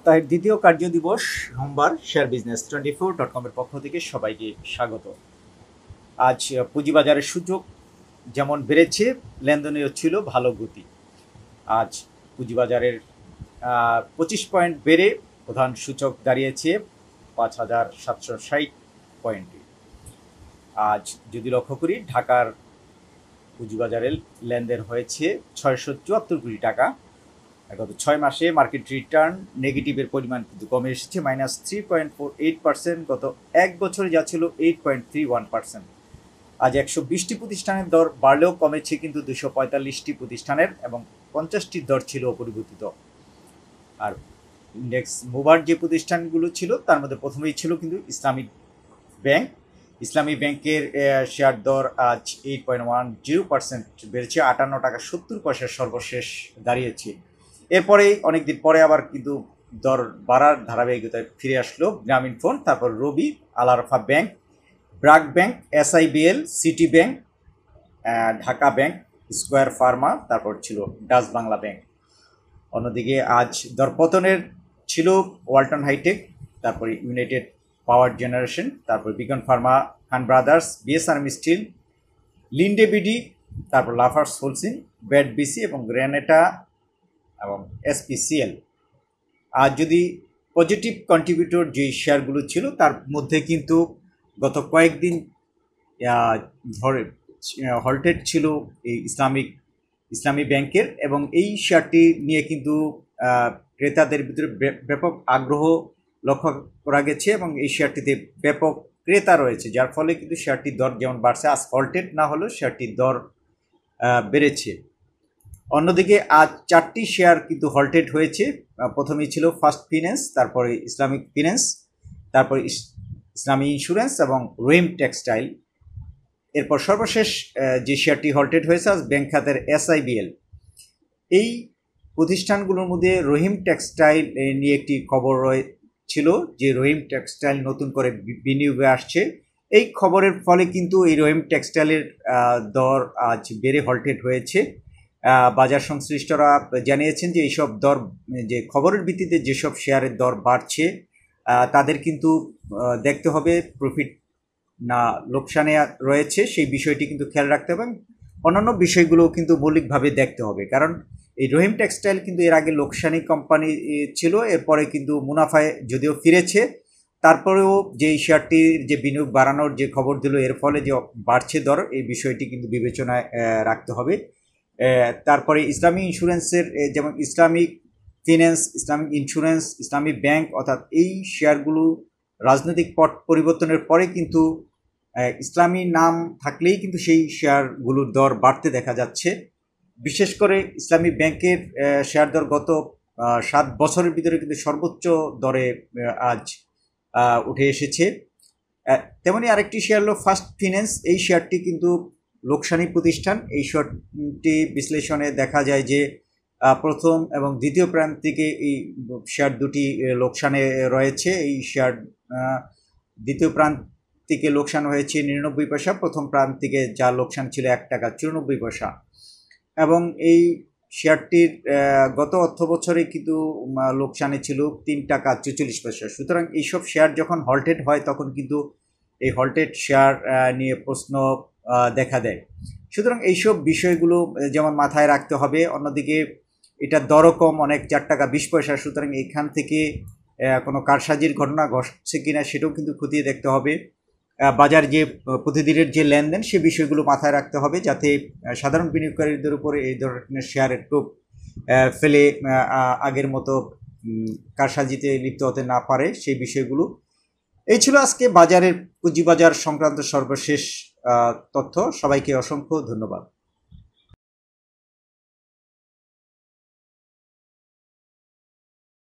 সপ্তাহের দ্বিতীয় কার্য দিবস সোমবার শেয়ার বিজনেস 24.com এর পক্ষ থেকে সবাইকে স্বাগত। আজ পুঁজিবাজারের সূচক যেমন বেড়েছে, লেনদেনেও ছিল ভালো গতি। আজ পুঁজিবাজারের 25 পয়েন্ট বেড়ে প্রধান সূচক দাঁড়িয়েছে 5,760 পয়েন্টে। আজ যদি লক্ষ্য করি, ঢাকার পুঁজিবাজারের লেনদেন হয়েছে 674 কোটি টাকা। গত 6 মাসে মার্কেট রিটার্ন নেগেটিভের পরিমাণ কিন্তু কমে এসেছে, -3.48%। গত এক বছরে যা ছিল 8.31%। আজ 120টি প্রতিষ্ঠানের দর বাড়লেও কমেছে কিন্তু 245টি প্রতিষ্ঠানের, এবং 50টির দর ছিল অপরিবর্তিত। আর ইন্ডেক্স মুভার যে প্রতিষ্ঠানগুলো ছিল তার মধ্যে প্রথমেই ছিল কিন্তু ইসলামিক ব্যাংক। ইসলামী ব্যাংকের শেয়ার দর আজ 8.10% বেড়েছে, 58 টাকা 70 পয়সা সর্বশেষ দাঁড়িয়েছে। এরপরে অনেকদিন পরে আবার কিন্তু দর বাড়ার ধারাবাহিকতায় ফিরে আসলো গ্রামীণ ফোন, তারপর Robi, Al Arafah bank, BRAC bank, SIBL, city bank, Dhaka bank, square pharma, তারপর ছিল ডাচ বাংলা ব্যাংক। অন্যদিকে আজ দরপতনের ছিল ওয়ালটন হাইটেক, তারপরে ইউনাইটেড পাওয়ার জেনারেশন, তারপর Beacon pharma, Khan brothers, B S army steel, Linde BD, তারপর লাফার্স হোলসিন, ব্যাড বিসি এবং গ্রেনেটা এবং SPCL। আর যদি পজিটিভ কন্ট্রিবিউটর যে শেয়ারগুলো ছিল তার মধ্যে কিন্তু গত কয়েকদিন ধরে হল্টেড ছিল এই ইসলামী ব্যাংকের, এবং এই শেয়ারটি নিয়ে কিন্তু ক্রেতাদের ভিতরে ব্যাপক আগ্রহ লক্ষ্য করা গেছে, এবং এই শেয়ারটিতে ব্যাপক ক্রেতা রয়েছে, যার ফলে কিন্তু শেয়ারটির দর যেমন বাড়ছে, আজ হল্টেড না হলেও শেয়ারটির দর বেড়েছে। অন্যদিকে আজ 4টি শেয়ার কিন্তু হল্টেড হয়েছে। প্রথমেই ছিল ফার্স্ট ফিন্যান্স, তারপরে ইসলামিক ফিন্যান্স, তারপরে ইসলামী ইন্স্যুরেন্স এবং রহিম টেক্সটাইল। এরপর সর্বশেষ যে শেয়ারটি হল্টেড হয়েছে আজ ব্যাংক খাতের SIBL। এই প্রতিষ্ঠানগুলোর মধ্যে রহিম টেক্সটাইল নিয়ে একটি খবর ছিল যে রহিম টেক্সটাইল নতুন করে বিনিয়োগে আসছে। এই খবরের ফলে কিন্তু এই রহিম টেক্সটাইলের দর আজ বেড়ে হল্টেড হয়েছে। বাজার সংশ্লিষ্টরা জানিয়েছেন যে এইসব দর, যে খবরের ভিত্তিতে যেসব শেয়ারের দর বাড়ছে তাদের কিন্তু দেখতে হবে প্রফিট না লোকসানে রয়েছে, সেই বিষয়টি কিন্তু খেয়াল রাখতে হবে। অন্যান্য বিষয়গুলোও কিন্তু মৌলিকভাবে দেখতে হবে, কারণ এই রহিম টেক্সটাইল কিন্তু এর আগে লোকসানি কোম্পানি ছিল, এরপরে কিন্তু মুনাফায় যদিও ফিরেছে, তারপরেও যে শেয়ারটির যে বিনিয়োগ বাড়ানোর যে খবর দিল, এর ফলে যে বাড়ছে দর, এই বিষয়টি কিন্তু বিবেচনায় রাখতে হবে। তারপরে ইসলামী ইন্স্যুরেন্সের, যেমন ইসলামিক ফিন্যান্স, ইসলামিক ইন্স্যুরেন্স, ইসলামী ব্যাংক, অর্থাৎ এই শেয়ারগুলো রাজনৈতিক পট পরিবর্তনের পরে কিন্তু ইসলামী নাম থাকলেই কিন্তু সেই শেয়ারগুলোর দর বাড়তে দেখা যাচ্ছে। বিশেষ করে ইসলামী ব্যাংকের শেয়ার দর গত 7 বছরের ভিতরে কিন্তু সর্বোচ্চ দরে আজ উঠে এসেছে। তেমনি আরেকটি শেয়ার হলো ফার্স্ট ফিন্যান্স। এই শেয়ারটি কিন্তু লোকসানি প্রতিষ্ঠান। এই শেয়ারটি বিশ্লেষণে দেখা যায় যে প্রথম এবং দ্বিতীয় প্রান্তিকে এই শেয়ার দুটি লোকসানে রয়েছে। এই শেয়ার দ্বিতীয় প্রান্তিকে লোকসান হয়েছে 99 পয়সা, প্রথম প্রান্তিকে যা লোকসান ছিল 1 টাকা 94 পয়সা, এবং এই শেয়ারটির গত অর্থ বছরে কিন্তু লোকসানে ছিল 3 টাকা 44 পয়সা। সুতরাং এইসব শেয়ার যখন হল্টেড হয় তখন কিন্তু এই হল্টেড শেয়ার নিয়ে প্রশ্ন দেখা দেয়। সুতরাং এইসব বিষয়গুলো যেমন মাথায় রাখতে হবে। অন্যদিকে এটা দরও কম, অনেক 4 টাকা 20 পয়সা। সুতরাং এখান থেকে কোনো কারসাজির ঘটনা ঘটছে কিনা সেটাও কিন্তু খতিয়ে দেখতে হবে। বাজার যে প্রতিদিনের যে লেনদেন, সে বিষয়গুলো মাথায় রাখতে হবে, যাতে সাধারণ বিনিয়োগকারীদের উপরে এই ধরনের শেয়ারের টোপ ফেলে আগের মতো কারসাজিতে লিপ্ত হতে না পারে, সেই বিষয়গুলো। এই ছিল আজকে বাজারের পুঁজিবাজার সংক্রান্ত সর্বশেষ তথ্য। সবাইকে অসংখ্য ধন্যবাদ।